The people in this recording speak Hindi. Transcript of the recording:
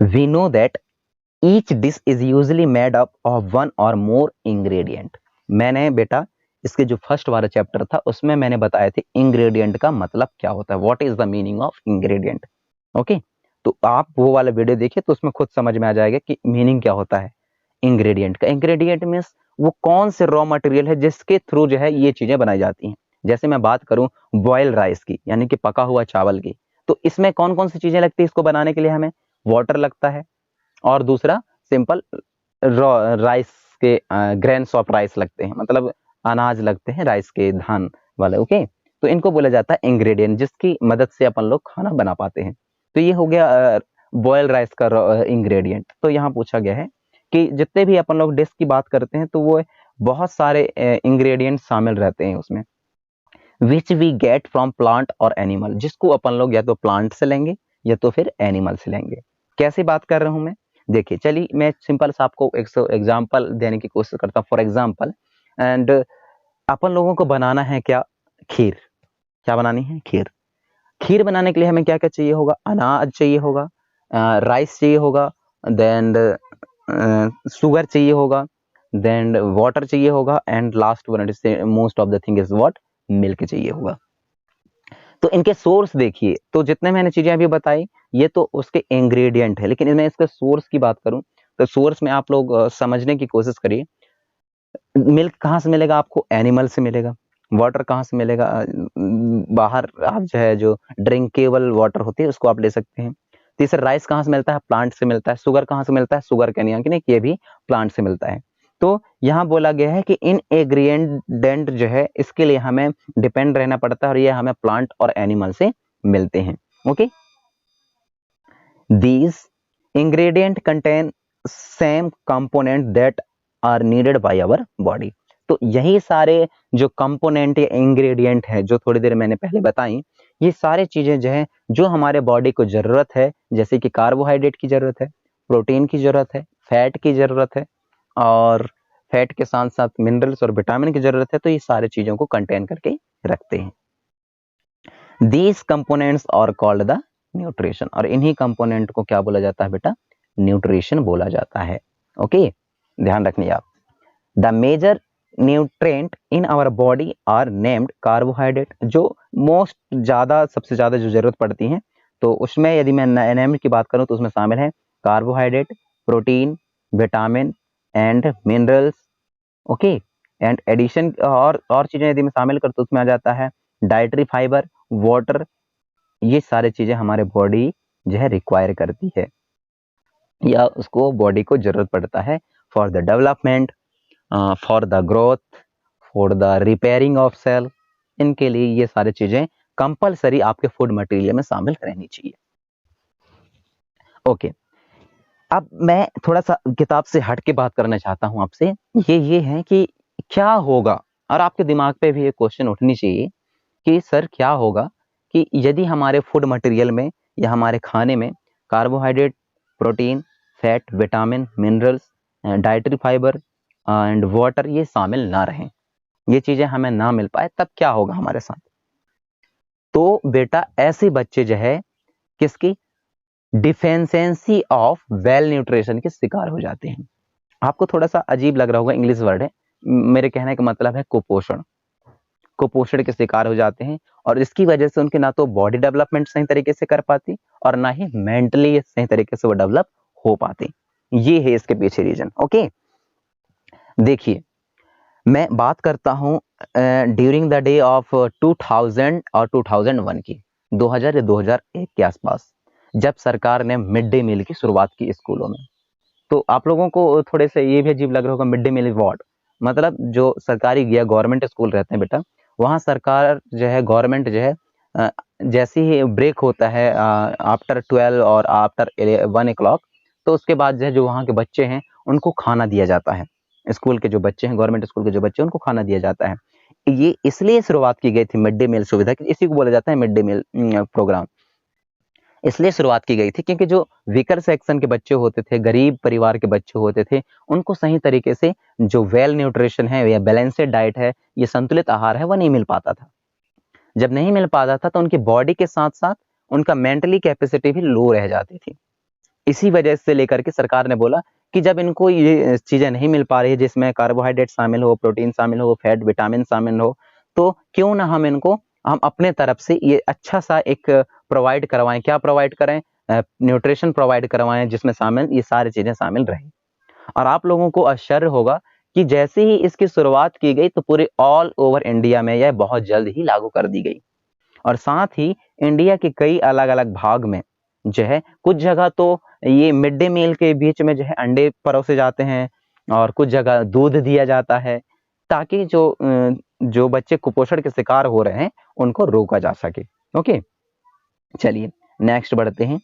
We know that each dish is usually made up of one or more ingredient. मैंने बेटा इसके जो फर्स्ट वाला चैप्टर था उसमें मैंने बताए थे इंग्रेडिएंट का मतलब क्या होता है, what is the meaning of ingredient. Okay, तो आप वो वाला वीडियो देखिए तो उसमें खुद समझ में आ जाएगा कि मीनिंग क्या होता है इंग्रेडिएंट का। इंग्रेडिएंट मीन्स वो कौन से रॉ मटेरियल है जिसके थ्रू जो है ये चीजें बनाई जाती हैं। जैसे मैं बात करूं बॉयल राइस की, यानी कि पका हुआ चावल की, तो इसमें कौन कौन सी चीजें लगती है इसको बनाने के लिए? हमें वाटर लगता है, और दूसरा सिंपल राइस के ग्रेन्स ऑफ राइस लगते हैं, मतलब अनाज लगते हैं राइस के, धान वाले। ओके, तो इनको बोला जाता है इंग्रेडिएंट, जिसकी मदद से अपन लोग खाना बना पाते हैं। तो ये हो गया बॉयल राइस का इंग्रेडिएंट। तो यहाँ पूछा गया है कि जितने भी अपन लोग डिश की बात करते हैं तो वो बहुत सारे इंग्रेडिएंट शामिल रहते हैं उसमें, which we get from plant और एनिमल, जिसको अपन लोग या तो प्लांट से लेंगे या तो फिर एनिमल से लेंगे। कैसे बात कर रहा हूं मैं? देखिए चलिए मैं सिंपल सा आपको एक एग्जांपल देने की कोशिश करता हूं। फॉर एग्जांपल, एंड अपन लोगों को बनाना है क्या? खीर। क्या बनानी है? खीर। खीर बनाने के लिए हमें क्या क्या चाहिए होगा? अनाज चाहिए होगा, राइस चाहिए होगा, देन शुगर चाहिए होगा, देन वाटर चाहिए होगा, and last one is most of the thing is what? Milk चाहिए होगा। तो इनके सोर्स देखिए, तो जितने मैंने चीजें अभी बताई ये तो उसके इंग्रेडिएंट है, लेकिन मैं इसके सोर्स की बात करूं तो सोर्स में आप लोग समझने की कोशिश करिए। मिल्क कहाँ से मिलेगा आपको? एनिमल से मिलेगा। वाटर कहाँ से मिलेगा? बाहर आप जो है जो ड्रिंकेबल वाटर होती है उसको आप ले सकते हैं। तीसरा, राइस कहाँ से मिलता है? प्लांट से मिलता है। शुगर कहाँ से मिलता है? शुगर कैन, यानी कि ये भी प्लांट से मिलता है। तो यहाँ बोला गया है कि इन इंग्रेडिएंट जो है इसके लिए हमें डिपेंड रहना पड़ता है, और ये हमें प्लांट और एनिमल से मिलते हैं। Okay, these ingredient contain same component that are needed by our body। तो यही सारे जो कंपोनेंट या इंग्रेडिएंट है जो थोड़ी देर मैंने पहले बताई, ये सारे चीजें जो है जो हमारे बॉडी को जरूरत है, जैसे कि कार्बोहाइड्रेट की जरूरत है, प्रोटीन की जरूरत है, फैट की जरूरत है, और फैट के साथ साथ मिनरल्स और विटामिन की जरूरत है। तो ये सारे चीजों को कंटेन करके रखते हैं। These components are called the nutrition, और इन्हीं कंपोनेंट को क्या बोला जाता है बेटा? न्यूट्रिशन बोला जाता है। ओके, ध्यान रखिए आप। The major nutrient in our body are named carbohydrate, जो मोस्ट ज्यादा सबसे ज्यादा जो जरूरत पड़ती है, तो उसमें यदि मैं नेम की बात करूं तो उसमें शामिल है carbohydrate, protein, vitamin and minerals. Okay, and addition और चीजें यदि मैं शामिल कर तो उसमें आ जाता है डाइटरी फाइबर, वाटर। ये सारी चीजें हमारे बॉडी जो है रिक्वायर करती है, या उसको बॉडी को जरूरत पड़ता है for the development, for the growth, for the repairing of cell. इनके लिए ये सारी चीजें कंपलसरी आपके फूड मटेरियल में शामिल रहनी चाहिए। ओके, अब मैं थोड़ा सा किताब से हट के बात करना चाहता हूं आपसे। ये है कि क्या होगा, और आपके दिमाग पे भी ये क्वेश्चन उठनी चाहिए कि सर क्या होगा कि यदि हमारे फूड मटेरियल में या हमारे खाने में carbohydrate, protein, fat, vitamin, minerals, dietary fibre and water ये शामिल ना रहें, ये चीजें हमें ना मिल पाए, तब क्या होगा हमारे साथ? तो बेटा ऐसे बच्चे जो है किसकी? डिफिशियंसी ऑफ वेल न्यूट्रिशन के शिकार हो जाते हैं। आपको थोड़ा सा अजीब लग रहा होगा, इंग्लिश वर्ड है, मेरे कहने का मतलब है कुपोषण। कुपोषण के शिकार हो जाते हैं, और इसकी वजह से उनके ना तो बॉडी डेवलपमेंट सही तरीके से कर पाती, और ना ही मेंटली सही तरीके से वो डेवलप हो पाते। ये है इसके पीछे रीजन। ओके, देखिए मैं बात करता हूं ड्यूरिंग द डे ऑफ 2000 और 2001 की, 2000 या 2001 के आसपास, जब सरकार ने मिड डे मील की शुरुआत की स्कूलों में। तो आप लोगों को थोड़े से ये भी अजीब लग रहा होगा, मिड डे मील वार्ड मतलब जो सरकारी या गवर्नमेंट स्कूल रहते हैं बेटा, वहाँ सरकार जो है, गवर्नमेंट जो है, जैसे ही ब्रेक होता है आफ्टर 12 और आफ्टर 1 o'clock, तो उसके बाद जो है जो वहाँ के बच्चे हैं उनको खाना दिया जाता है। स्कूल के जो बच्चे हैं, गवर्नमेंट स्कूल के जो बच्चे हैं, उनको खाना दिया जाता है। ये इसलिए शुरुआत की गई थी मिड डे मील सुविधा की, इसी को बोला जाता है मिड डे मील प्रोग्राम। इसलिए शुरुआत की गई थी क्योंकि जो वीकर सेक्शन के बच्चे होते थे, गरीब परिवार के बच्चे होते थे, उनको सही तरीके से जो वेल न्यूट्रिशन है या बैलेंस्ड डाइट है, ये संतुलित आहार है, वो नहीं मिल पाता था। जब नहीं मिल पाता था तो उनकी बॉडी के साथ साथ उनका मेंटली कैपेसिटी भी लो रह जाती थी। इसी वजह से लेकर के सरकार ने बोला कि जब इनको ये चीजें नहीं मिल पा रही है जिसमें कार्बोहाइड्रेट शामिल हो, प्रोटीन शामिल हो, फैट, विटामिन शामिल हो, तो क्यों ना हम अपने तरफ से ये अच्छा सा एक प्रोवाइड करवाएं। क्या प्रोवाइड करें? न्यूट्रिशन प्रोवाइड करवाएं जिसमें शामिल ये सारी चीजें शामिल रहें। और आप लोगों को आश्चर्य होगा कि जैसे ही इसकी शुरुआत की गई तो पूरे ऑल ओवर इंडिया में यह बहुत जल्द ही लागू कर दी गई। और साथ ही इंडिया के कई अलग अलग भाग में जो है कुछ जगह तो ये मिड डे मील के बीच में जो है अंडे परोसे जाते हैं और कुछ जगह दूध दिया जाता है, ताकि जो बच्चे कुपोषण के शिकार हो रहे हैं उनको रोका जा सके। ओके, चलिए नेक्स्ट बढ़ते हैं।